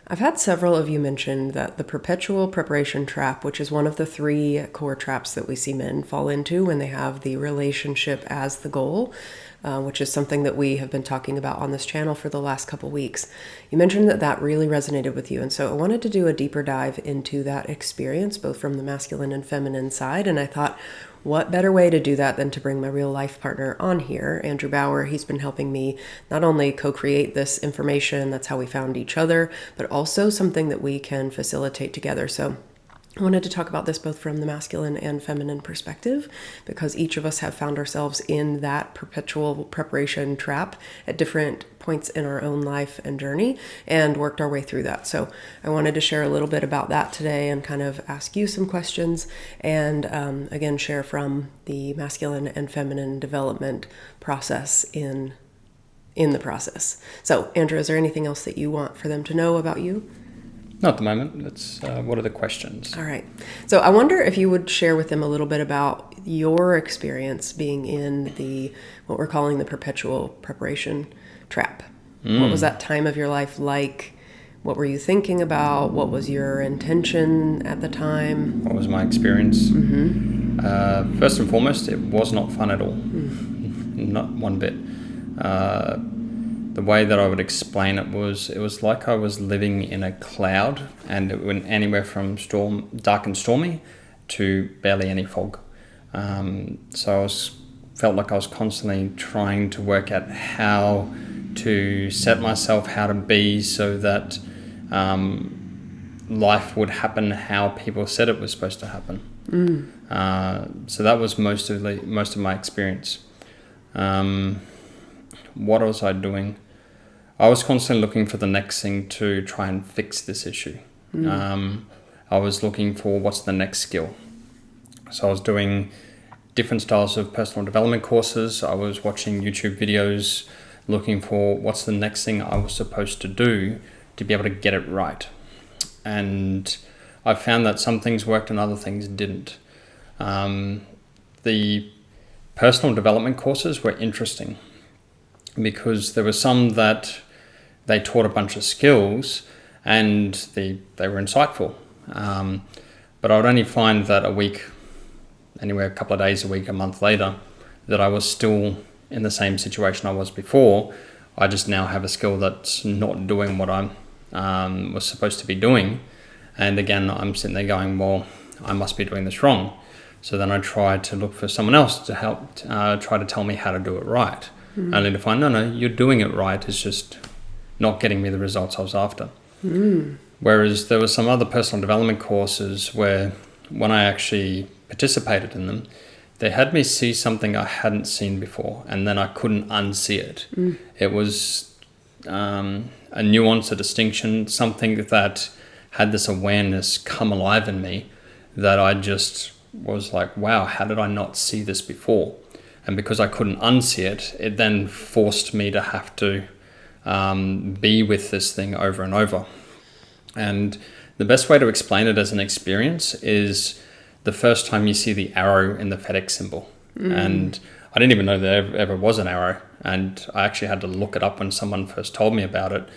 I've had several of you mention that the perpetual preparation trap, which is one of the three core traps that we see men fall into when they have the relationship as the goal, which is something that we have been talking about on this channel for the last couple weeks. You mentioned that that really resonated with you, and so I wanted to do a deeper dive into that experience, both from the masculine and feminine side, and I thought, what better way to do that than to bring my real life partner on here, Andrew Bauer. He's been helping me not only co-create this information, that's how we found each other, but also something that we can facilitate together. So I wanted to talk about this both from the masculine and feminine perspective, because each of us have found ourselves in that perpetual preparation trap at different points in our own life and journey and worked our way through that. So I wanted to share a little bit about that today and kind of ask you some questions and again, share from the masculine and feminine development process in the process. So Andrew, is there anything else that you want for them to know about you? Not at the moment. It's what are the questions? All right. So I wonder if you would share with them a little bit about your experience being in what we're calling the perpetual preparation trap. What was that time of your life like? What were you thinking about? What was your intention at the time? What was my experience? First and foremost, it was not fun at all. Not one bit. The way that I would explain it was like I was living in a cloud, and it went anywhere from dark and stormy to barely any fog. So I felt like I was constantly trying to work out how to set myself, how to be so that life would happen how people said it was supposed to happen. So that was most of my experience. What was I doing? I was constantly looking for the next thing to try and fix this issue. I was looking for what's the next skill. So I was doing different styles of personal development courses. I was watching YouTube videos, looking for what's the next thing I was supposed to do to be able to get it right. And I found that some things worked and other things didn't. The personal development courses were interesting because there were some that they taught a bunch of skills and they were insightful. But I would only find that anywhere a couple of days a week, a month later, that I was still in the same situation I was before. I just now have a skill that's not doing what I was supposed to be doing. And again, I'm sitting there going, well, I must be doing this wrong. So then I tried to look for someone else to help, try to tell me how to do it right. Only to find, no, you're doing it right. It's just not getting me the results I was after. Whereas there were some other personal development courses where when I actually participated in them, they had me see something I hadn't seen before, and then I couldn't unsee it. It was a nuance, a distinction, something that had this awareness come alive in me that I just was like, wow, how did I not see this before? And because I couldn't unsee it, it then forced me to have to be with this thing over and over. And the best way to explain it as an experience is the first time you see the arrow in the FedEx symbol. And I didn't even know there ever was an arrow. And I actually had to look it up when someone first told me about it.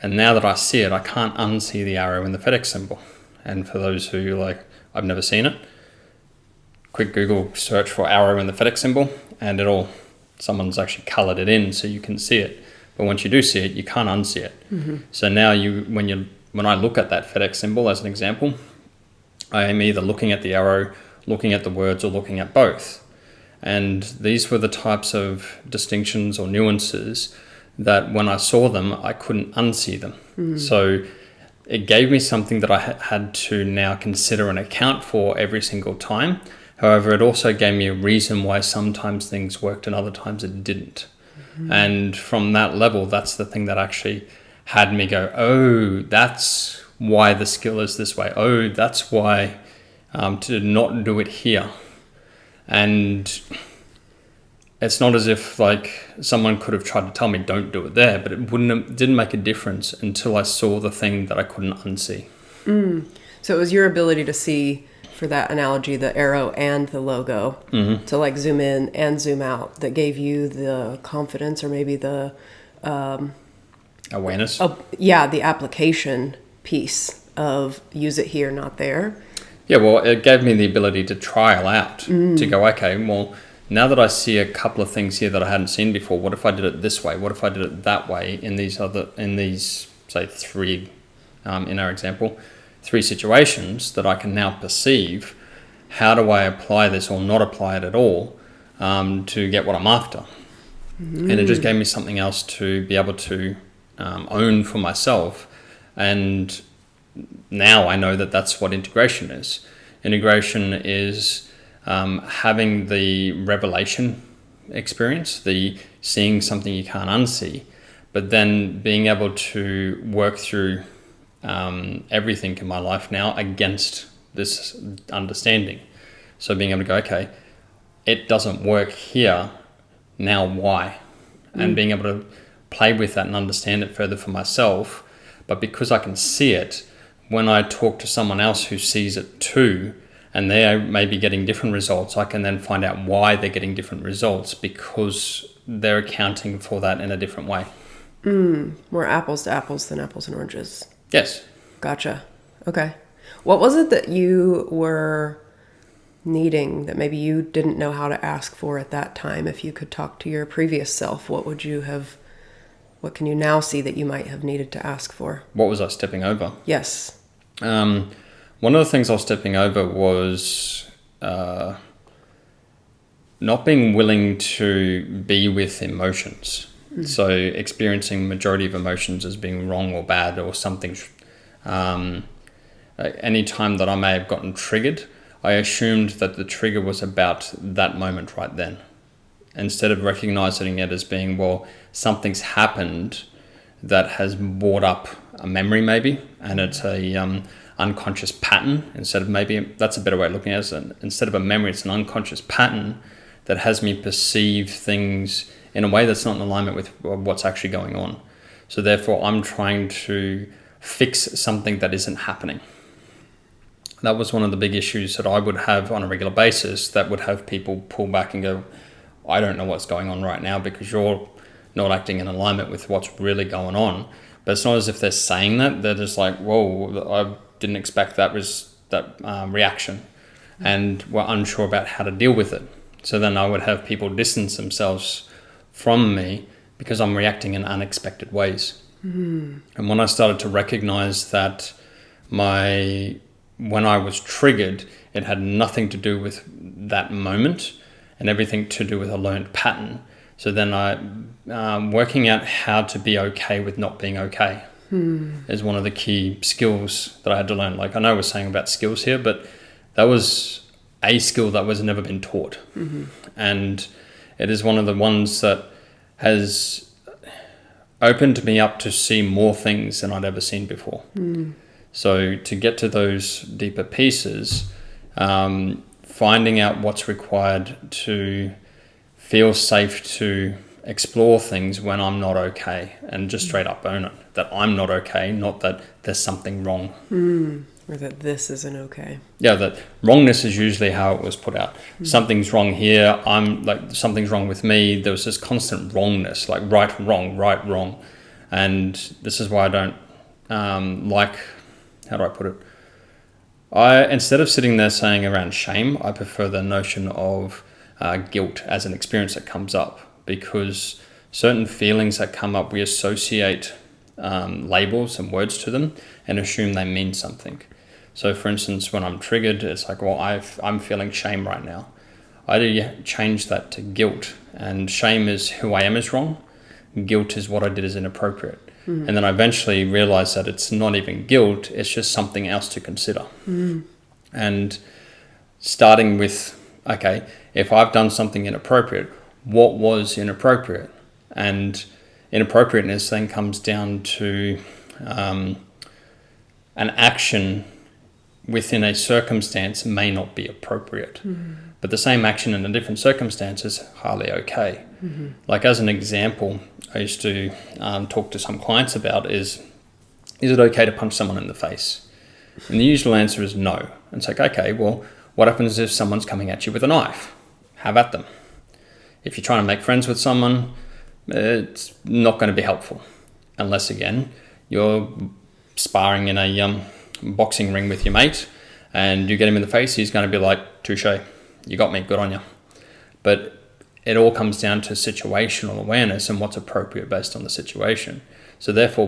And now that I see it, I can't unsee the arrow in the FedEx symbol. And for those who I've never seen it, quick Google search for arrow in the FedEx symbol, and someone's actually colored it in so you can see it. But once you do see it, you can't unsee it. So now when I look at that FedEx symbol as an example, I am either looking at the arrow, looking at the words, or looking at both. And these were the types of distinctions or nuances that when I saw them, I couldn't unsee them. So it gave me something that I had to now consider and account for every single time. However, it also gave me a reason why sometimes things worked and other times it didn't. And from that level, that's the thing that actually had me go, oh, that's why the skill is this way. Oh, that's why to not do it here. And it's not as if someone could have tried to tell me don't do it there, but it didn't make a difference until I saw the thing that I couldn't unsee. So it was your ability to see, for that analogy, the arrow and the logo, to zoom in and zoom out, that gave you the confidence or maybe the awareness. The application piece of use it here, not there. Yeah, well, it gave me the ability to trial out, to go, okay, well, now that I see a couple of things here that I hadn't seen before, what if I did it this way? What if I did it that way in these, say, three, in our example, 3 situations that I can now perceive? How do I apply this or not apply it at all to get what I'm after? And it just gave me something else to be able to own for myself. And now I know that that's what integration is. Integration is having the revelation experience, the seeing something you can't unsee, but then being able to work through everything in my life now against this understanding. So being able to go, okay, it doesn't work here, now why? And being able to play with that and understand it further for myself. But because I can see it, when I talk to someone else who sees it too, and they may be getting different results, I can then find out why they're getting different results because they're accounting for that in a different way. More apples to apples than apples and oranges. Yes. Gotcha. Okay. What was it that you were needing that maybe you didn't know how to ask for at that time? If you could talk to your previous self, what can you now see that you might have needed to ask for? What was I stepping over? Yes. One of the things I was stepping over was not being willing to be with emotions. So experiencing majority of emotions as being wrong or bad or something. Any time that I may have gotten triggered, I assumed that the trigger was about that moment right then. Instead of recognizing it as being, well, something's happened that has brought up a memory maybe, and it's a unconscious pattern. Instead of, maybe that's a better way of looking at it, instead of a memory, it's an unconscious pattern that has me perceive things in a way that's not in alignment with what's actually going on. So therefore I'm trying to fix something that isn't happening. That was one of the big issues that I would have on a regular basis, that would have people pull back and go, I don't know what's going on right now because you're not acting in alignment with what's really going on. But it's not as if they're saying that. They're just like, whoa, I didn't expect that reaction. And were unsure about how to deal with it. So then I would have people distance themselves from me because I'm reacting in unexpected ways. And when I started to recognize that when I was triggered, it had nothing to do with that moment and everything to do with a learned pattern. So then working out how to be okay with not being okay is one of the key skills that I had to learn. Like, I know we're saying about skills here, but that was a skill that was never been taught. And it is one of the ones that has opened me up to see more things than I'd ever seen before. So to get to those deeper pieces, finding out what's required to feel safe to explore things when I'm not okay, and just straight up own it, that I'm not okay, not that there's something wrong. Or that this isn't okay. Yeah, that wrongness is usually how it was put out. Something's wrong here, something's wrong with me. There was this constant wrongness, like right, wrong. And this is why I don't how do I put it? Instead of sitting there saying around shame, I prefer the notion of guilt as an experience that comes up, because certain feelings that come up, we associate labels and words to them and assume they mean something. So for instance, when I'm triggered, it's like, well, I'm feeling shame right now. I do change that to guilt, and shame is who I am is wrong. Guilt is what I did is inappropriate. And then I eventually realized that it's not even guilt, it's just something else to consider. And starting with, okay, if I've done something inappropriate, what was inappropriate? And inappropriateness then comes down to an action within a circumstance may not be appropriate. But the same action in a different circumstance is highly okay. Like, as an example, I used to talk to some clients about is it okay to punch someone in the face? And the usual answer is no. And it's like, okay, well, what happens if someone's coming at you with a knife? Have at them. If you're trying to make friends with someone, it's not going to be helpful. Unless, again, you're sparring in a boxing ring with your mate, and you get him in the face, he's going to be like, touche, you got me, good on you. But it all comes down to situational awareness and what's appropriate based on the situation. So therefore,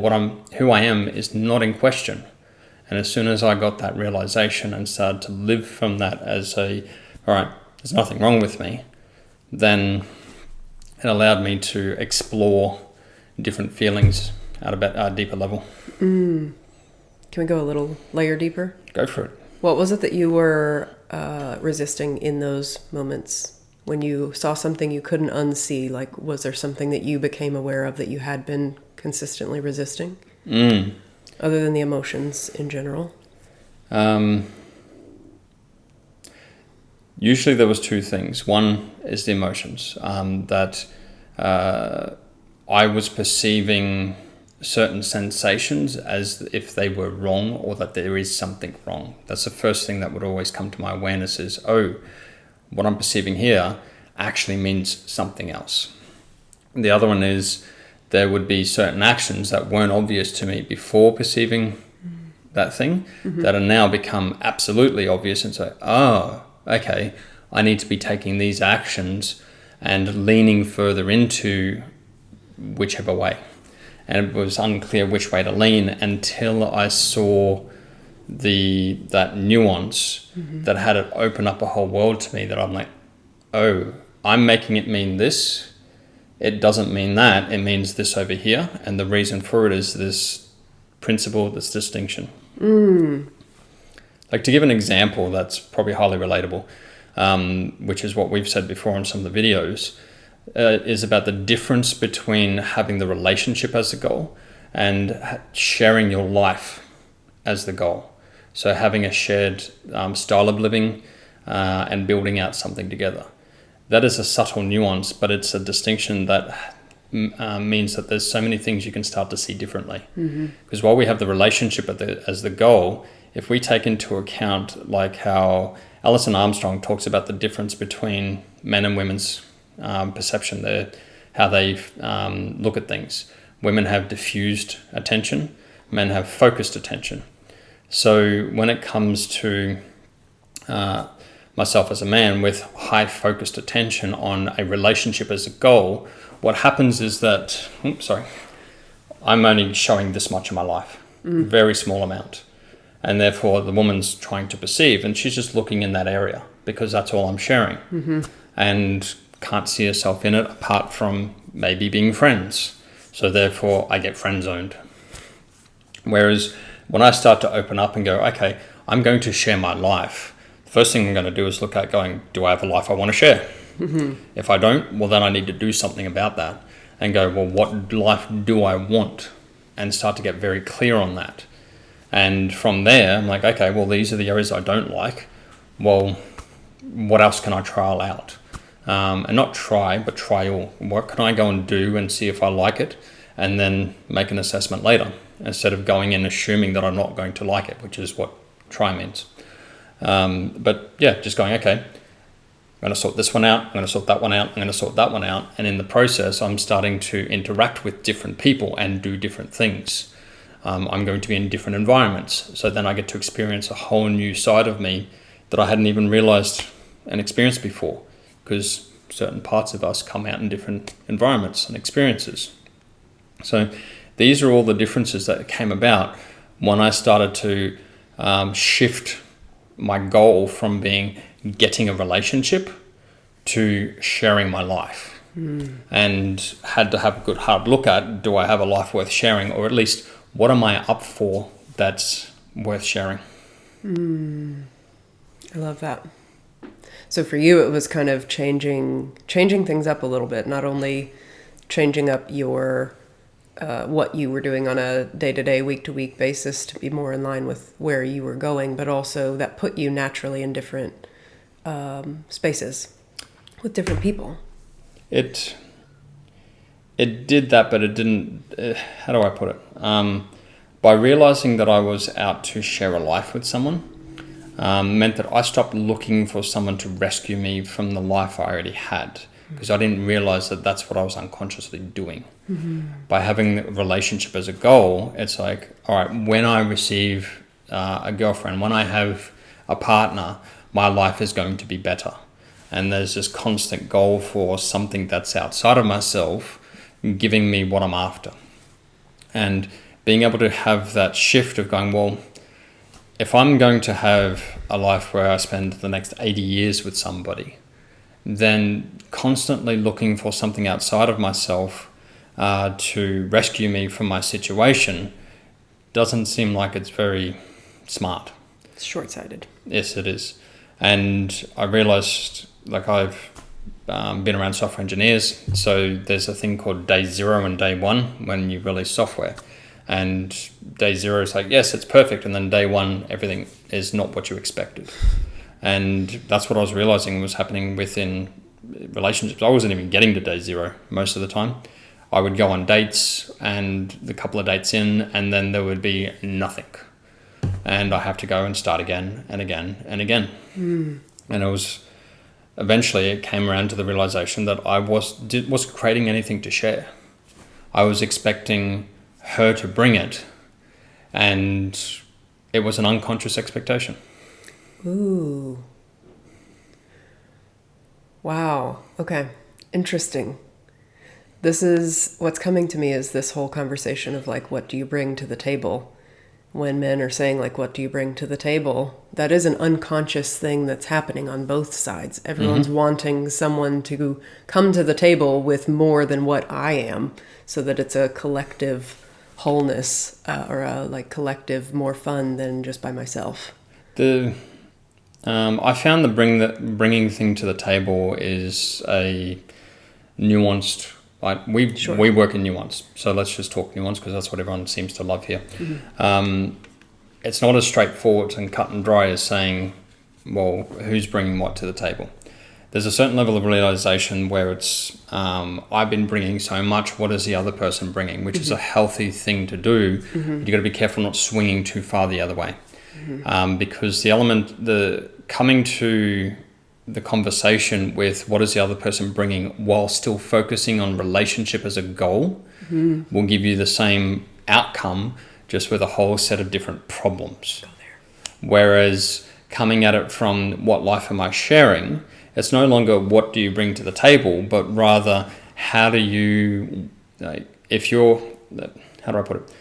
who I am is not in question. And as soon as I got that realization and started to live from that as all right, there's nothing wrong with me, then it allowed me to explore different feelings at a deeper level. Can we go a little layer deeper? Go for it. What was it that you were resisting in those moments? When you saw something you couldn't unsee, like, was there something that you became aware of that you had been consistently resisting? Other than the emotions in general? Usually there was two things. One is the emotions, that I was perceiving certain sensations as if they were wrong or that there is something wrong. That's the first thing that would always come to my awareness is, what I'm perceiving here actually means something else. The other one is there would be certain actions that weren't obvious to me before perceiving that thing that are now become absolutely obvious, and so, okay, I need to be taking these actions and leaning further into whichever way. And it was unclear which way to lean until I saw that nuance that had it open up a whole world to me, that I'm like, I'm making it mean this. It doesn't mean that. It means this over here. And the reason for it is this principle, this distinction. Like, to give an example that's probably highly relatable, which is what we've said before in some of the videos, is about the difference between having the relationship as the goal and sharing your life as the goal. So having a shared style of living and building out something together. That is a subtle nuance, but it's a distinction that means that there's so many things you can start to see differently. Because while we have the relationship as the goal, if we take into account like how Alison Armstrong talks about the difference between men and women's perception, how they look at things. Women have diffused attention, men have focused attention. So when it comes to myself as a man with high focused attention on a relationship as a goal, what happens is that, I'm only showing this much of my life, very small amount. And therefore the woman's trying to perceive, and she's just looking in that area because that's all I'm sharing. And can't see herself in it apart from maybe being friends. So therefore I get friend zoned. Whereas when I start to open up and go, okay, I'm going to share my life, the first thing I'm going to do is look at going, do I have a life I want to share? If I don't, well, then I need to do something about that and go, well, what life do I want? And start to get very clear on that. And from there, I'm like, okay, well, these are the areas I don't like. Well, what else can I trial out? And not try, but trial. What can I go and do and see if I like it, and then make an assessment later, instead of going in assuming that I'm not going to like it, which is what try means. But yeah, just going, okay, I'm going to sort this one out, I'm going to sort that one out, I'm going to sort that one out. And in the process, I'm starting to interact with different people and do different things. I'm going to be in different environments. So then I get to experience a whole new side of me that I hadn't even realized and experienced before, because certain parts of us come out in different environments and experiences. So these are all the differences that came about when I started to shift my goal from being getting a relationship to sharing my life. And had to have a good hard look at, do I have a life worth sharing, or at least what am I up for that's worth sharing? I love that. So for you, it was kind of changing things up a little bit, not only changing up your what you were doing on a day-to-day, week-to-week basis to be more in line with where you were going, but also that put you naturally in different spaces with different people. It did that, but it didn't, how do I put it? By realizing that I was out to share a life with someone, meant that I stopped looking for someone to rescue me from the life I already had. because I didn't realize that that's what I was unconsciously doing. By having a relationship as a goal, it's like, all right, when I receive a girlfriend, when I have a partner, my life is going to be better. And there's this constant goal for something that's outside of myself giving me what I'm after. And being able to have that shift of going, well, if I'm going to have a life where I spend the next 80 years with somebody, then constantly looking for something outside of myself to rescue me from my situation doesn't seem like it's very smart. It's short-sighted. Yes, it is. And I realized, like, I've been around software engineers, so there's a thing called day 0 and day 1 when you release software. And day 0 is like, yes, it's perfect. And then day 1, everything is not what you expected. And that's what I was realizing was happening within relationships. I wasn't even getting to day 0 most of the time. I would go on dates, and the couple of dates in, and then there would be nothing. And I have to go and start again and again and again. And it was, eventually it came around to the realization that I wasn't creating anything to share. I was expecting her to bring it, and it was an unconscious expectation. Ooh. Wow. Okay. Interesting. This is what's coming to me is this whole conversation of like, what do you bring to the table? When men are saying like, what do you bring to the table? That is an unconscious thing that's happening on both sides. Everyone's wanting someone to come to the table with more than what I am, so that it's a collective wholeness or a like collective more fun than just by myself. I found the bringing thing to the table is a nuanced. We work in nuance, so let's just talk nuance because that's what everyone seems to love here. It's not as straightforward and cut and dry as saying, well, who's bringing what to the table? There's a certain level of realization where it's, I've been bringing so much, what is the other person bringing? Which is a healthy thing to do. But you've got to be careful not swinging too far the other way. Because the coming to the conversation with what is the other person bringing while still focusing on relationship as a goal will give you the same outcome, just with a whole set of different problems. Whereas coming at it from what life am I sharing, it's no longer what do you bring to the table, but rather how do you, how do I put it?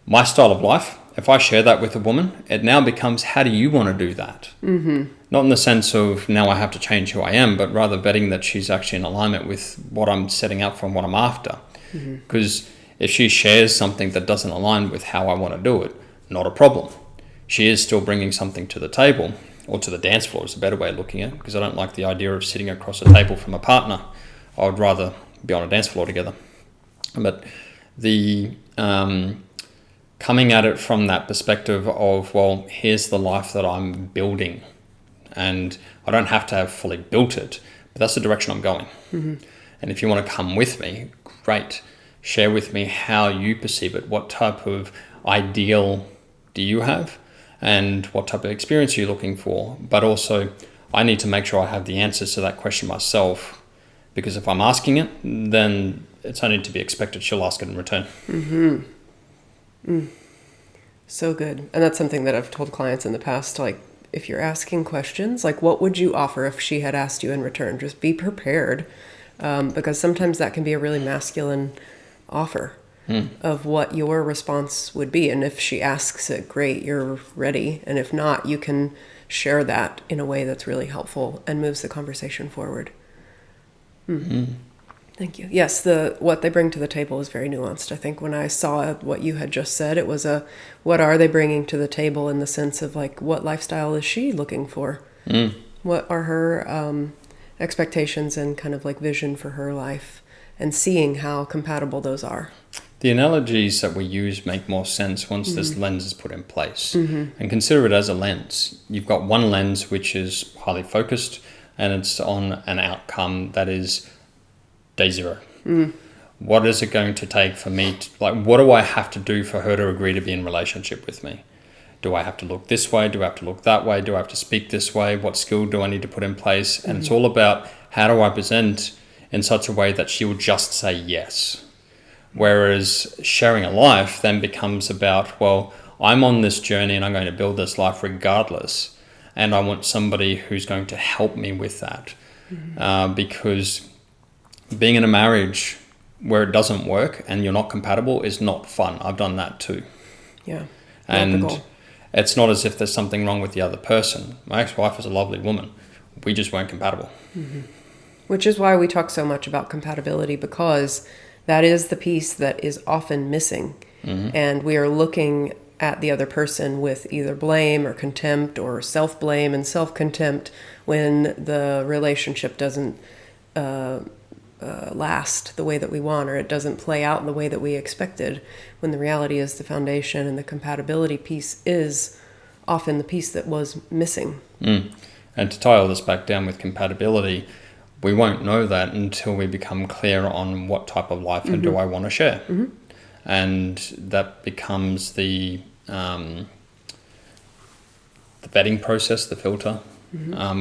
My style of life, if I share that with a woman, it now becomes how do you want to do that? Not in the sense of now I have to change who I am, but rather vetting that she's actually in alignment with what I'm setting up for and what I'm after. Because if she shares something that doesn't align with how I want to do it, not a problem. She is still bringing something to the table, or to the dance floor is a better way of looking at it, because I don't like the idea of sitting across a table from a partner. I would rather be on a dance floor together. But the coming at it from that perspective of, well, here's the life that I'm building, and I don't have to have fully built it, but that's the direction I'm going. And if you want to come with me, great. Share with me how you perceive it. What type of ideal do you have, and what type of experience are you looking for? But also, I need to make sure I have the answers to that question myself, because if I'm asking it, then it's only to be expected she'll ask it in return. So good. And that's something that I've told clients in the past, like, if you're asking questions, like, what would you offer if she had asked you in return? Just be prepared, because sometimes that can be a really masculine offer of what your response would be. And if she asks it, great, you're ready. And if not, you can share that in a way that's really helpful and moves the conversation forward. Thank you. Yes, what they bring to the table is very nuanced. I think when I saw what you had just said, it was what are they bringing to the table in the sense of like, what lifestyle is she looking for? What are her expectations and kind of like vision for her life, and seeing how compatible those are. The analogies that we use make more sense once this lens is put in place. And consider it as a lens. You've got one lens which is highly focused, and it's on an outcome that is day 0. What is it going to take for me what do I have to do for her to agree to be in relationship with me? Do I have to look this way? Do I have to look that way? Do I have to speak this way? What skill do I need to put in place? And it's all about how do I present in such a way that she will just say yes. Whereas sharing a life then becomes about, well, I'm on this journey and I'm going to build this life regardless. And I want somebody who's going to help me with that. Because being in a marriage where it doesn't work and you're not compatible is not fun. I've done that too. Yeah. And it's not as if there's something wrong with the other person. My ex-wife is a lovely woman. We just weren't compatible. Which is why we talk so much about compatibility, because that is the piece that is often missing. And we are looking at the other person with either blame or contempt or self-blame and self-contempt when the relationship doesn't last the way that we want, or it doesn't play out in the way that we expected, when the reality is the foundation and the compatibility piece is often the piece that was missing. And to tie all this back down with compatibility, we won't know that until we become clear on what type of life do I want to share. And that becomes the vetting process, the filter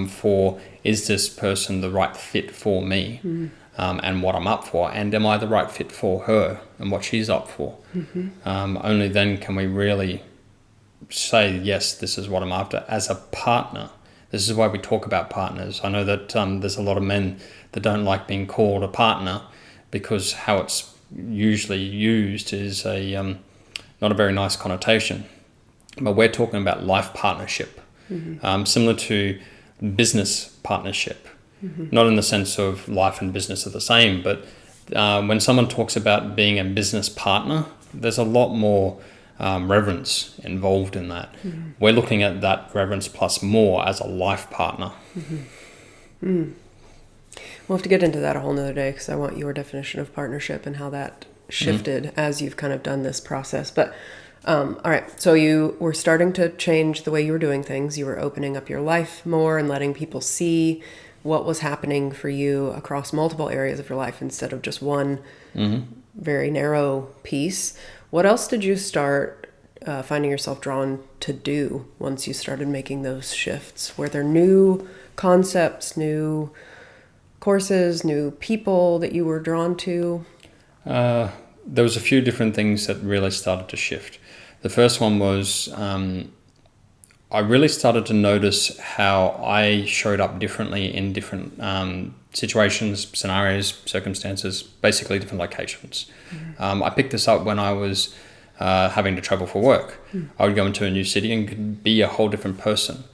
for, is this person the right fit for me and what I'm up for, and am I the right fit for her and what she's up for? Only then can we really say, yes, this is what I'm after as a partner. This is why we talk about partners. I know that there's a lot of men that don't like being called a partner, because how it's usually used is not a very nice connotation. But we're talking about life partnership, similar to business partnership. Not in the sense of life and business are the same, but when someone talks about being a business partner, there's a lot more reverence involved in that. We're looking at that reverence plus more as a life partner. We'll have to get into that a whole nother day, because I want your definition of partnership and how that shifted as you've kind of done this process. But all right, so you were starting to change the way you were doing things. You were opening up your life more and letting people see what was happening for you across multiple areas of your life instead of just one very narrow piece. What else did you start finding yourself drawn to do once you started making those shifts? Were there new concepts, new courses, new people that you were drawn to? There was a few different things that really started to shift. The first one was I really started to notice how I showed up differently in different situations, scenarios, circumstances, basically different locations. I picked this up when I was having to travel for work. I would go into a new city and could be a whole different person.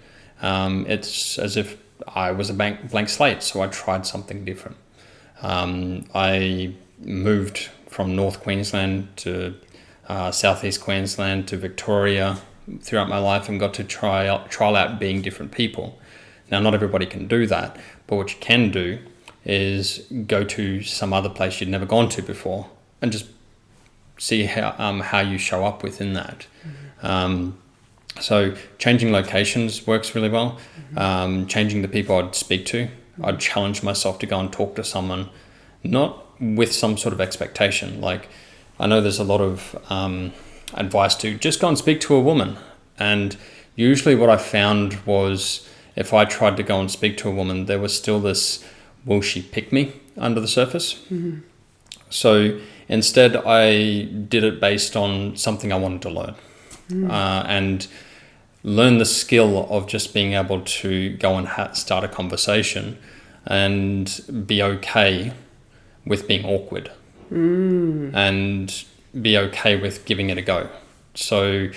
It's as if I was a blank slate, so I tried something different. I moved from North Queensland to Southeast Queensland to Victoria throughout my life and got to trial out being different people. Now, not everybody can do that, but what you can do is go to some other place you'd never gone to before and just see how you show up within that. So changing locations works really well. Changing the people I'd speak to. I'd challenge myself to go and talk to someone, not with some sort of expectation. Like, I know there's a lot of advice to just go and speak to a woman. And usually what I found was, if I tried to go and speak to a woman, there was still this, will she pick me under the surface? So instead I did it based on something I wanted to learn. And learn the skill of just being able to go and start a conversation and be okay with being awkward and be okay with giving it a go. So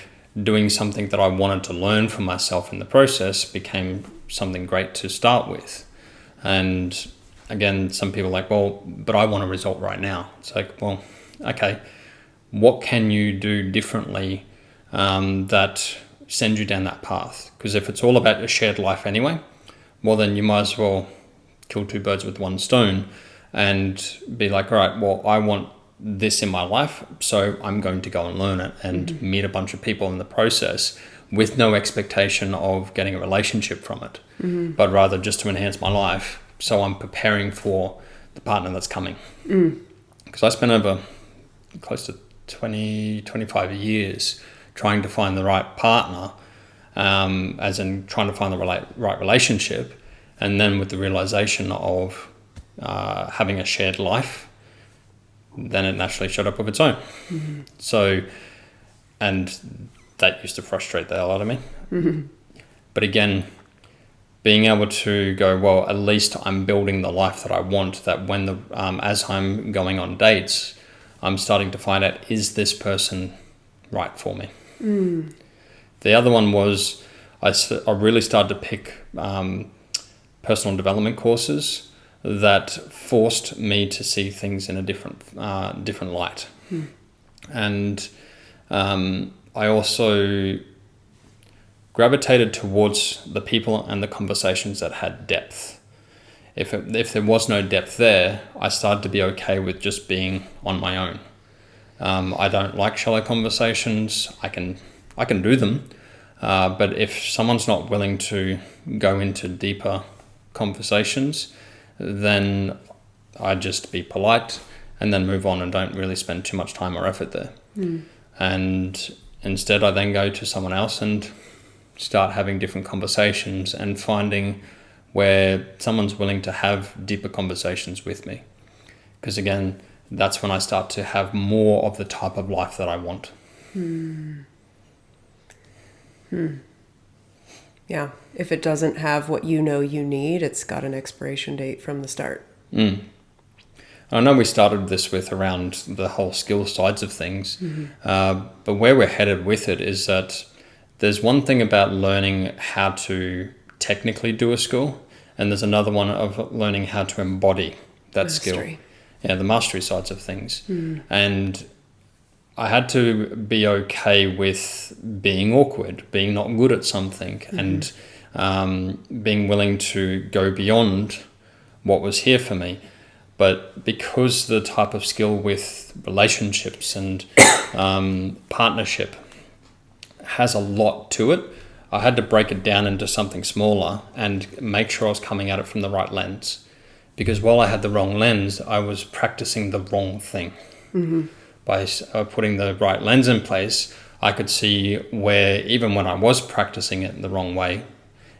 doing something that I wanted to learn for myself in the process became something great to start with. And again, some people are like, well, but I want a result right now. It's like, well, okay, what can you do differently that sends you down that path? Because if it's all about a shared life anyway, well, then you might as well kill two birds with one stone and be like, all right, well, I want this in my life, so I'm going to go and learn it and meet a bunch of people in the process with no expectation of getting a relationship from it, but rather just to enhance my life, so I'm preparing for the partner that's coming. Because I spent over close to 25 years trying to find the right partner, as in trying to find the right relationship, and then with the realization of having a shared life, then it naturally showed up of its own. Mm-hmm. So, and that used to frustrate the hell out of me. Mm-hmm. But again, being able to go, well, at least I'm building the life that I want, that when as I'm going on dates, I'm starting to find out, is this person right for me? Mm. The other one was I really started to pick personal development courses that forced me to see things in a different light. Mm. And I also gravitated towards the people and the conversations that had depth. If there was no depth there, I started to be okay with just being on my own. I don't like shallow conversations. I can do them, but if someone's not willing to go into deeper conversations, then I just be polite and then move on and don't really spend too much time or effort there. Mm. And instead, I then go to someone else and start having different conversations and finding where someone's willing to have deeper conversations with me. Because again, that's when I start to have more of the type of life that I want. Hmm. Yeah. If it doesn't have what you know you need, it's got an expiration date from the start. Mm. I know we started this with around the whole skill sides of things, but where we're headed with it is that there's one thing about learning how to technically do a skill, and there's another one of learning how to embody that Mastery. skill. Yeah, the mastery sides of things. And I had to be okay with being awkward, being not good at something, and being willing to go beyond what was here for me. But because the type of skill with relationships and partnership has a lot to it, I had to break it down into something smaller and make sure I was coming at it from the right lens. Because while I had the wrong lens, I was practicing the wrong thing. Mm-hmm. By putting the right lens in place, I could see where even when I was practicing it the wrong way,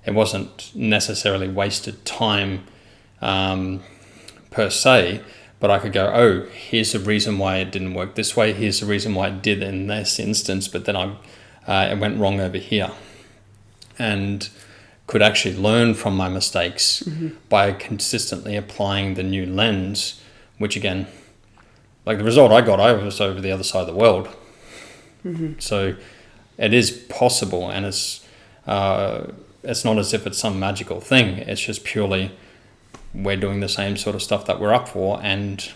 it wasn't necessarily wasted time per se, but I could go, oh, here's the reason why it didn't work this way, here's the reason why it did in this instance, but then it went wrong over here. And could actually learn from my mistakes by consistently applying the new lens, which again, like the result I got, I was over the other side of the world. So it is possible, and it's not as if it's some magical thing. It's just purely we're doing the same sort of stuff that we're up for. And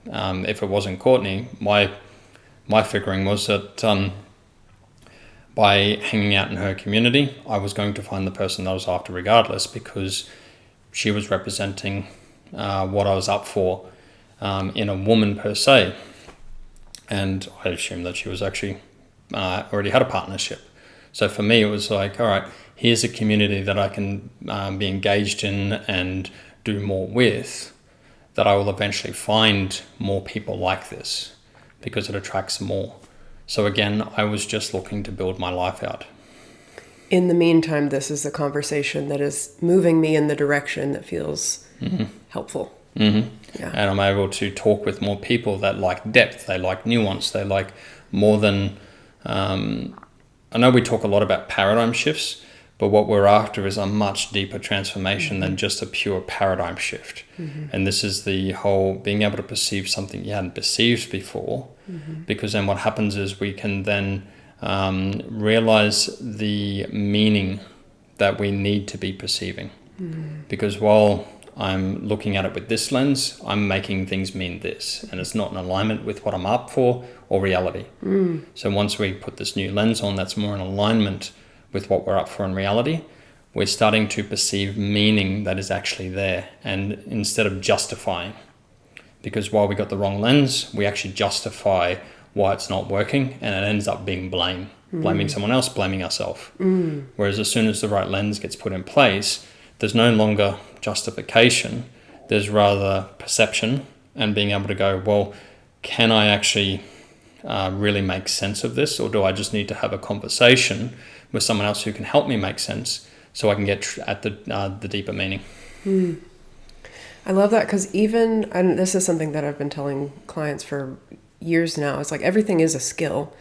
if it wasn't Courtney, my figuring was that by hanging out in her community, I was going to find the person that I was after regardless, because she was representing what I was up for in a woman per se. And I assumed that she was actually already had a partnership. So for me, it was like, all right, here's a community that I can be engaged in and do more with, that I will eventually find more people like this because it attracts more. So again, I was just looking to build my life out. In the meantime, this is a conversation that is moving me in the direction that feels helpful. Mm-hmm. Yeah. And I'm able to talk with more people that like depth, they like nuance, they like more than... I know we talk a lot about paradigm shifts, but what we're after is a much deeper transformation than just a pure paradigm shift. And this is the whole being able to perceive something you hadn't perceived before, because then what happens is we can then realize the meaning that we need to be perceiving. Because while I'm looking at it with this lens, I'm making things mean this, and it's not in alignment with what I'm up for or reality. So once we put this new lens on that's more in alignment with what we're up for in reality, we're starting to perceive meaning that is actually there, and instead of justifying. Because while we got the wrong lens, we actually justify why it's not working, and it ends up being blame. Blaming someone else, blaming ourselves. Whereas as soon as the right lens gets put in place, there's no longer justification, there's rather perception and being able to go, well, can I actually really make sense of this, or do I just need to have a conversation with someone else who can help me make sense so I can get at the deeper meaning? I love that because and this is something that I've been telling clients for years now, it's like everything is a skill,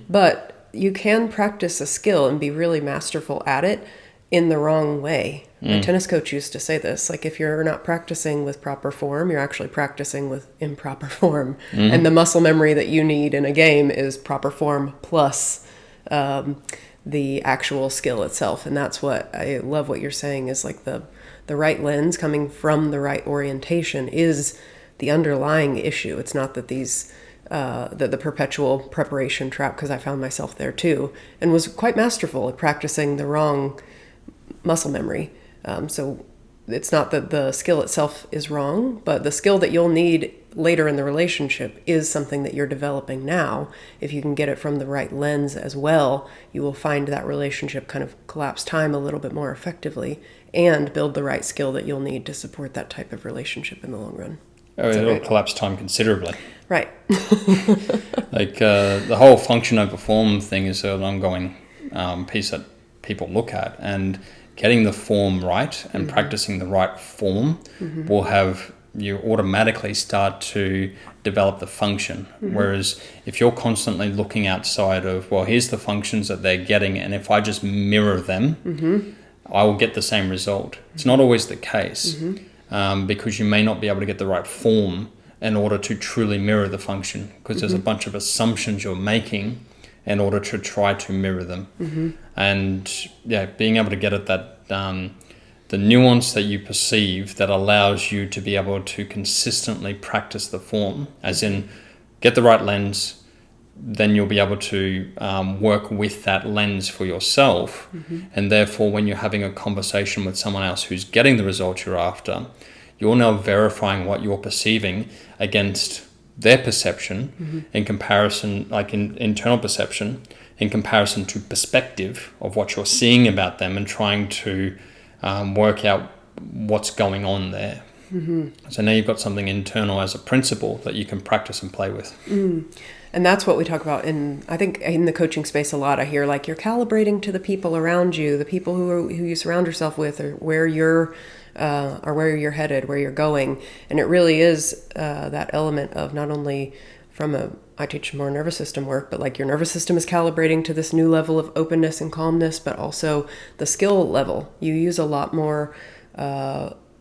but you can practice a skill and be really masterful at it in the wrong way. My tennis coach used to say this, like if you're not practicing with proper form, you're actually practicing with improper form. And the muscle memory that you need in a game is proper form plus the actual skill itself. And that's what I love what you're saying is like the right lens coming from the right orientation is the underlying issue. It's not that the perpetual preparation trap, because I found myself there too and was quite masterful at practicing the wrong muscle memory. So it's not that the skill itself is wrong, but the skill that you'll need later in the relationship is something that you're developing now. If you can get it from the right lens as well, you will find that relationship kind of collapse time a little bit more effectively and build the right skill that you'll need to support that type of relationship in the long run. Oh, it'll collapse time considerably. Right. Like the whole function over form thing is an ongoing piece that people look at, and getting the form right and practicing the right form will have you automatically start to develop the function. Whereas if you're constantly looking outside of, well, here's the functions that they're getting, and if I just mirror them, I will get the same result. It's not always the case because you may not be able to get the right form in order to truly mirror the function, because there's a bunch of assumptions you're making in order to try to mirror them. And yeah, being able to get at that, the nuance that you perceive that allows you to be able to consistently practice the form, as in get the right lens, then you'll be able to work with that lens for yourself. And therefore, when you're having a conversation with someone else who's getting the result you're after, you're now verifying what you're perceiving against their perception in comparison, like in internal perception, in comparison to perspective of what you're seeing about them, and trying to work out what's going on there. So now you've got something internal as a principle that you can practice and play with. And that's what we talk about I think in the coaching space a lot. I hear like you're calibrating to the people around you, the people who you surround yourself with, or where you're headed, where you're going. And it really is that element of not only I teach more nervous system work, but like your nervous system is calibrating to this new level of openness and calmness, but also the skill level. You use a lot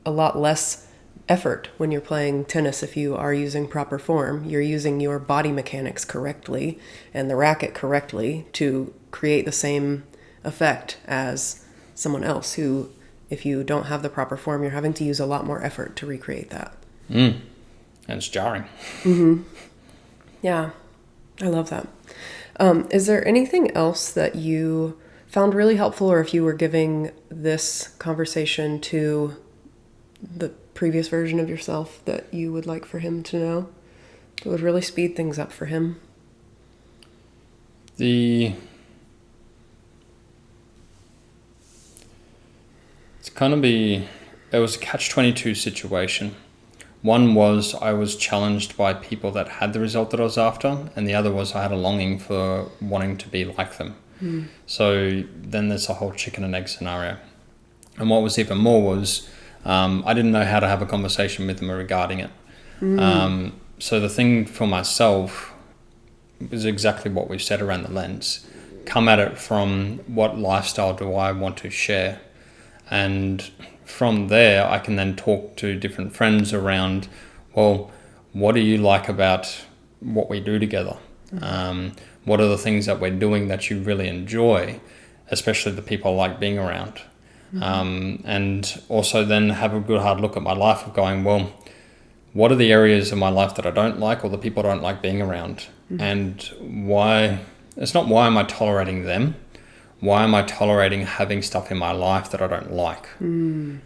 less effort when you're playing tennis if you are using proper form. You're using your body mechanics correctly and the racket correctly to create the same effect as someone else who, if you don't have the proper form, you're having to use a lot more effort to recreate that. And it's jarring. Yeah, I love that. Is there anything else that you found really helpful, or if you were giving this conversation to the previous version of yourself, that you would like for him to know? It would really speed things up for him. It was a catch-22 situation. One was I was challenged by people that had the result that I was after, and the other was I had a longing for wanting to be like them. So then there's a whole chicken and egg scenario. And what was even more was I didn't know how to have a conversation with them regarding it. So the thing for myself was exactly what we've said around the lens. Come at it from what lifestyle do I want to share? And from there, I can then talk to different friends around, well, what do you like about what we do together? What are the things that we're doing that you really enjoy, especially the people I like being around? And also then have a good hard look at my life of going, well, what are the areas of my life that I don't like, or the people I don't like being around? And why? It's not why am I tolerating them? Why am I tolerating having stuff in my life that I don't like? And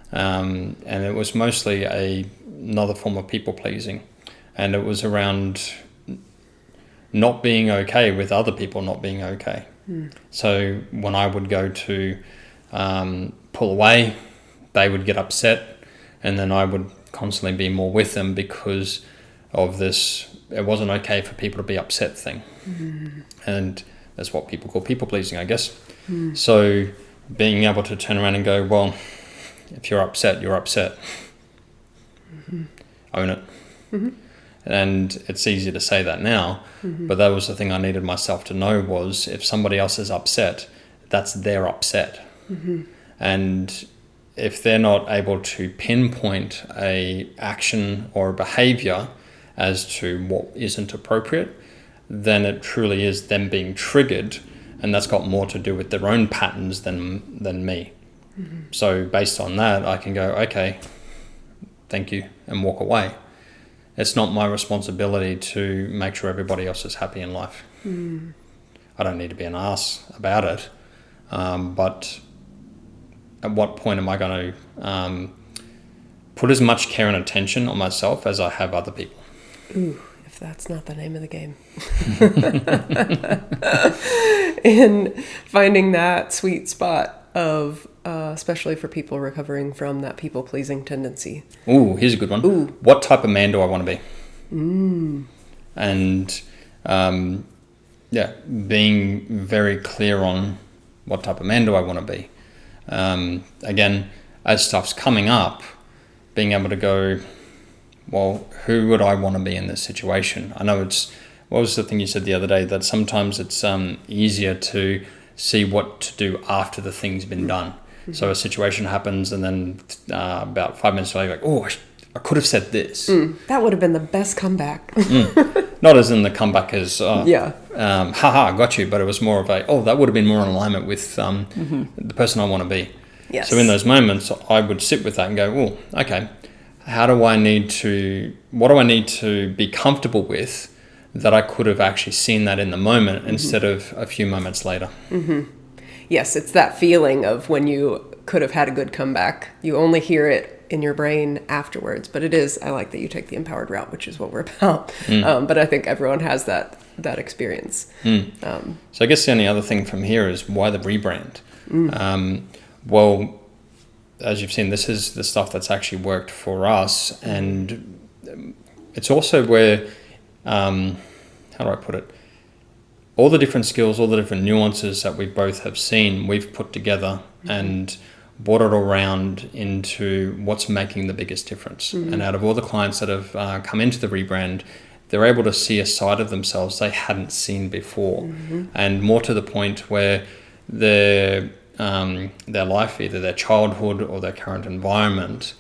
it was mostly another form of people pleasing. And it was around not being okay with other people not being okay. So when I would go to pull away, they would get upset, and then I would constantly be more with them because of this, it wasn't okay for people to be upset thing. And that's what people call people pleasing, I guess. So being able to turn around and go, well, if you're upset, you're upset. Own it. And it's easy to say that now, but that was the thing I needed myself to know was if somebody else is upset, that's their upset. And if they're not able to pinpoint a action or a behavior as to what isn't appropriate, then it truly is them being triggered, and that's got more to do with their own patterns than me. So based on that, I can go, okay, thank you, and walk away. It's not my responsibility to make sure everybody else is happy in life. I don't need to be an ass about it, but at what point am I going to put as much care and attention on myself as I have other people? Ooh, if that's not the name of the game. In finding that sweet spot of, especially for people recovering from that people-pleasing tendency. Ooh, here's a good one. Ooh. What type of man do I want to be? And being very clear on what type of man do I want to be. Again, as stuff's coming up, being able to go, well, who would I want to be in this situation? I know what was the thing you said the other day, that sometimes it's easier to see what to do after the thing's been done. So a situation happens and then about 5 minutes later, you're like, oh, I could have said this. That would have been the best comeback. Not as in the comeback as, yeah. got you, but it was more of a, oh, that would have been more in alignment with the person I want to be. Yes. So in those moments, I would sit with that and go, oh, okay, what do I need to be comfortable with that I could have actually seen that in the moment instead of a few moments later? Yes, it's that feeling of when you could have had a good comeback. You only hear it in your brain afterwards, but it is, I like that you take the empowered route, which is what we're about. But I think everyone has that experience. So I guess the only other thing from here is why the rebrand? Well, as you've seen, this is the stuff that's actually worked for us, and it's also where, how do I put it? All the different skills, all the different nuances that we both have seen, we've put together and brought it around into what's making the biggest difference. And out of all the clients that have come into the rebrand, they're able to see a side of themselves they hadn't seen before. And more to the point where their life, either their childhood or their current environment,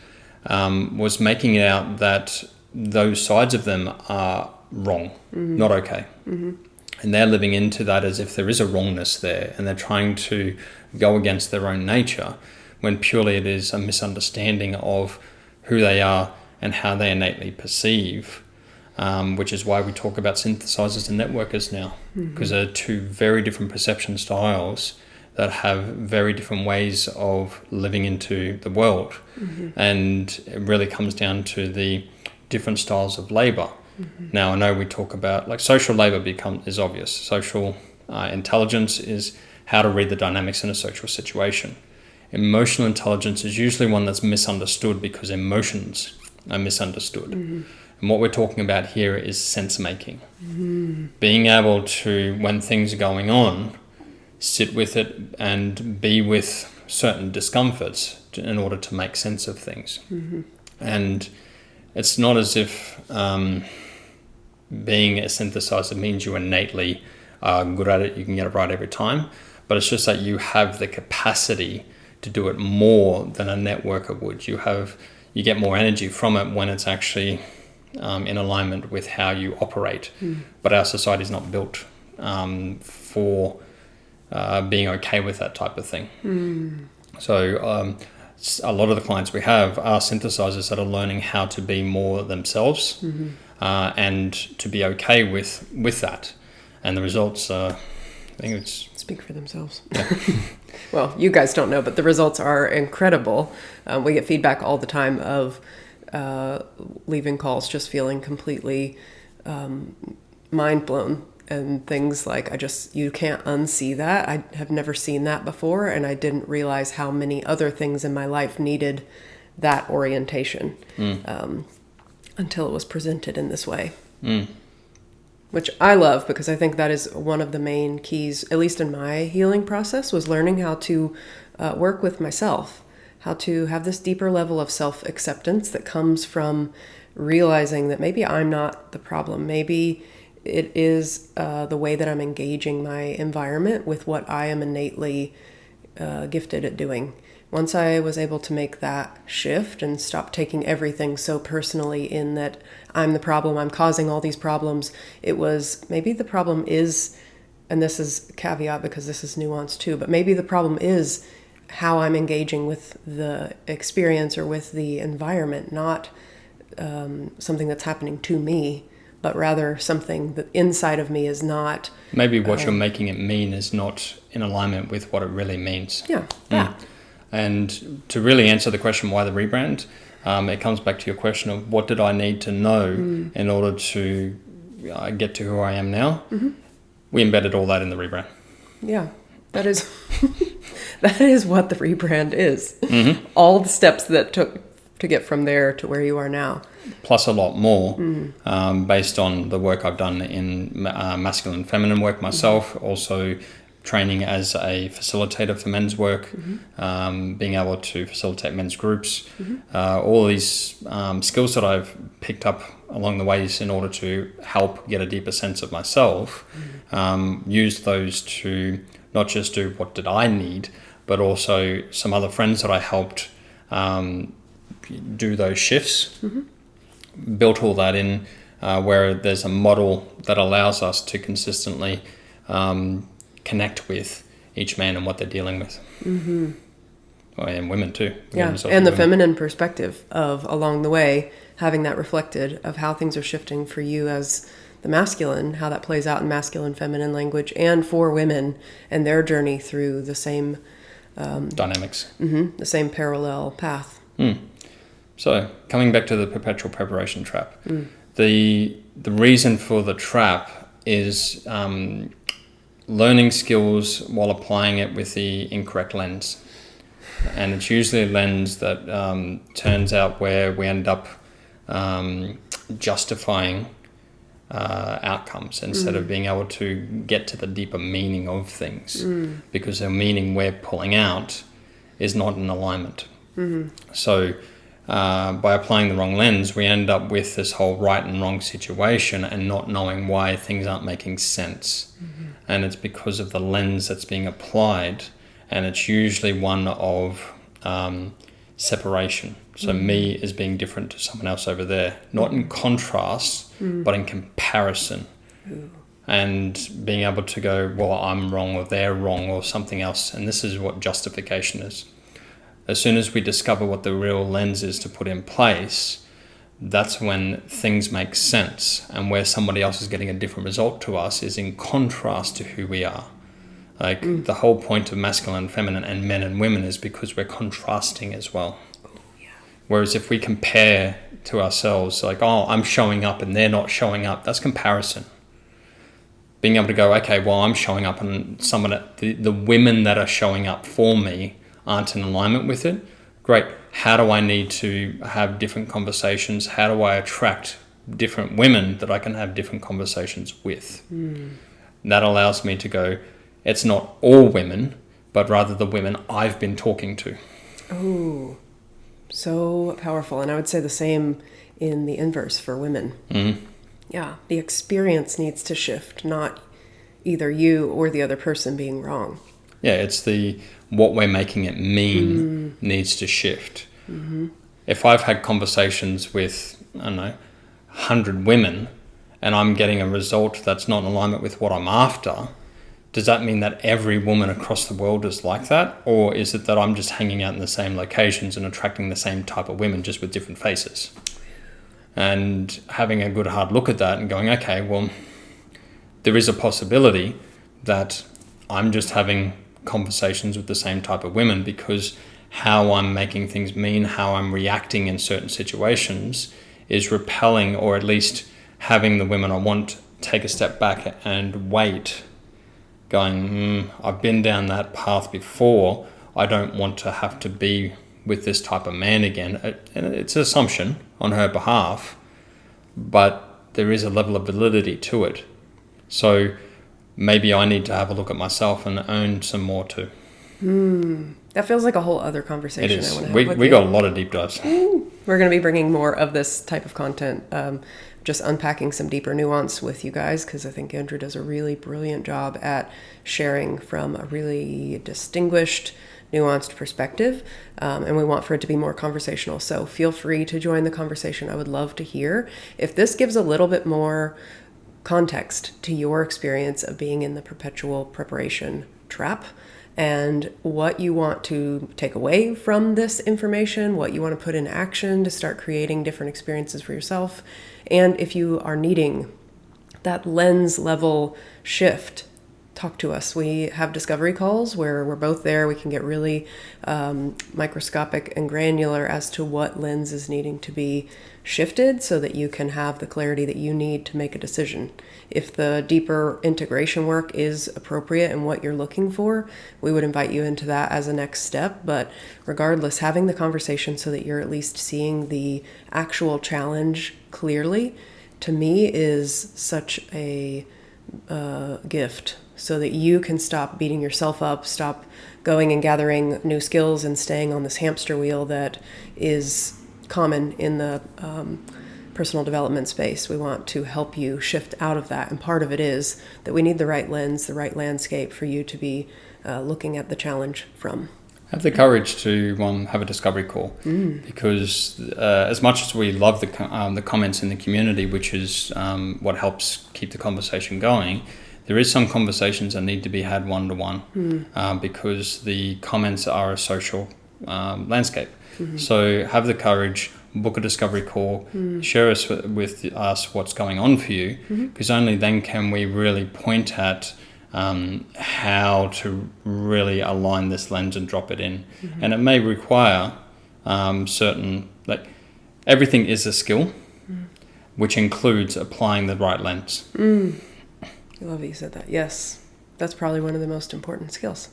was making it out that those sides of them are wrong, not okay. And they're living into that as if there is a wrongness there, and they're trying to go against their own nature, when purely it is a misunderstanding of who they are and how they innately perceive, which is why we talk about synthesizers and networkers now, because they're two very different perception styles that have very different ways of living into the world. And it really comes down to the different styles of labor. Now, I know we talk about, like, social labor is obvious. Social intelligence is how to read the dynamics in a social situation. Emotional intelligence is usually one that's misunderstood because emotions are misunderstood. And what we're talking about here is sense making. Being able to, when things are going on, sit with it and be with certain discomforts in order to make sense of things. And it's not as if being a synthesizer means you innately are good at it, you can get it right every time, but it's just that you have the capacity to do it more than a networker would. You get more energy from it when it's actually in alignment with how you operate. But our society is not built for being okay with that type of thing. So a lot of the clients we have are synthesizers that are learning how to be more themselves and to be okay with that. And the results, I think it's... Speak for themselves. Yeah. Well, you guys don't know, but the results are incredible. We get feedback all the time of leaving calls just feeling completely mind blown. And things like, you can't unsee that. I have never seen that before, and I didn't realize how many other things in my life needed that orientation until it was presented in this way. Which I love, because I think that is one of the main keys, at least in my healing process, was learning how to work with myself, how to have this deeper level of self-acceptance that comes from realizing that maybe I'm not the problem. Maybe it is the way that I'm engaging my environment with what I am innately gifted at doing. Once I was able to make that shift and stop taking everything so personally in that I'm the problem, I'm causing all these problems, it was maybe the problem is, and this is a caveat because this is nuance too, but maybe the problem is how I'm engaging with the experience or with the environment, not something that's happening to me, but rather something that inside of me is not. Maybe what you're making it mean is not in alignment with what it really means. Yeah. Yeah. And to really answer the question, why the rebrand, it comes back to your question of what did I need to know in order to get to who I am now? Mm-hmm. We embedded all that in the rebrand. Yeah, that is that is what the rebrand is. Mm-hmm. All the steps that took to get from there to where you are now. Plus a lot more, based on the work I've done in masculine and feminine work myself, also training as a facilitator for men's work, being able to facilitate men's groups, all these skills that I've picked up along the ways in order to help get a deeper sense of myself, use those to not just do what did I need, but also some other friends that I helped do those shifts, built all that in where there's a model that allows us to consistently connect with each man and what they're dealing with. And women too. Yeah, and the feminine perspective of along the way, having that reflected of how things are shifting for you as the masculine, how that plays out in masculine, feminine language, and for women and their journey through the same dynamics. The same parallel path. So coming back to the perpetual preparation trap, the reason for the trap is learning skills while applying it with the incorrect lens. And it's usually a lens that turns out where we end up justifying outcomes instead of being able to get to the deeper meaning of things, because the meaning we're pulling out is not in alignment. So by applying the wrong lens, we end up with this whole right and wrong situation and not knowing why things aren't making sense. And it's because of the lens that's being applied, and it's usually one of separation. So me is being different to someone else over there, not in contrast, but in comparison. And being able to go, well, I'm wrong or they're wrong or something else. And this is what justification is. As soon as we discover what the real lens is to put in place, that's when things make sense. And where somebody else is getting a different result to us is in contrast to who we are. Like the whole point of masculine and feminine and men and women is because we're contrasting as well. Whereas if we compare to ourselves, like, oh, I'm showing up and they're not showing up, that's comparison. Being able to go, okay, well, I'm showing up and the women that are showing up for me aren't in alignment with it. Great. How do I need to have different conversations? How do I attract different women that I can have different conversations with? That allows me to go, it's not all women, but rather the women I've been talking to. Oh, so powerful. And I would say the same in the inverse for women. Yeah, the experience needs to shift, not either you or the other person being wrong. Yeah, it's what we're making it mean needs to shift. If I've had conversations with, 100 women and I'm getting a result that's not in alignment with what I'm after, does that mean that every woman across the world is like that? Or is it that I'm just hanging out in the same locations and attracting the same type of women just with different faces? And having a good hard look at that and going, okay, well, there is a possibility that I'm just having conversations with the same type of women because how I'm making things mean, how I'm reacting in certain situations is repelling, or at least having the women I want take a step back and wait, going, I've been down that path before. I don't want to have to be with this type of man again. And it's an assumption on her behalf, but there is a level of validity to it. So maybe I need to have a look at myself and own some more too. That feels like a whole other It conversation I is. want to have with We you. got a lot of deep dives. We're going to be bringing more of this type of content, just unpacking some deeper nuance with you guys, because I think Andrew does a really brilliant job at sharing from a really distinguished, nuanced perspective, and we want for it to be more conversational. So feel free to join the conversation. I would love to hear if this gives a little bit more context to your experience of being in the perpetual preparation trap, and what you want to take away from this information, what you want to put in action to start creating different experiences for yourself. And if you are needing that lens level shift, talk to us. We have discovery calls where we're both there. We can get really microscopic and granular as to what lens is needing to be shifted so that you can have the clarity that you need to make a decision. If the deeper integration work is appropriate and what you're looking for, we would invite you into that as a next step. But regardless, having the conversation so that you're at least seeing the actual challenge clearly, to me, is such a gift, so that you can stop beating yourself up, stop going and gathering new skills and staying on this hamster wheel that is common in the personal development space. We want to help you shift out of that. And part of it is that we need the right lens, the right landscape for you to be looking at the challenge from. Have the courage to have a discovery call, because as much as we love the comments in the community, which is what helps keep the conversation going, there is some conversations that need to be had one-to-one, because the comments are a social landscape. So have the courage, book a discovery call, share with us what's going on for you, because only then can we really point at how to really align this lens and drop it in. And it may require certain, like, everything is a skill, which includes applying the right lens. I love that you said that. Yes, that's probably one of the most important skills.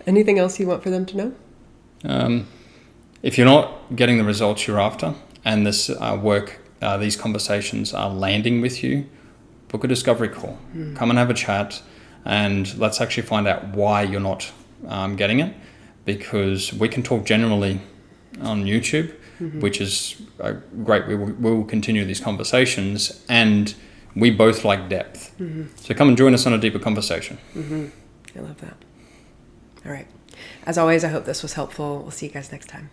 Anything else you want for them to know? If you're not getting the results you're after, and this these conversations are landing with you, book a discovery call. Come and have a chat, and let's actually find out why you're not getting it, because we can talk generally on YouTube, which is great. We will continue these conversations, and we both like depth. So come and join us on a deeper conversation. I love that. All right. As always, I hope this was helpful. We'll see you guys next time.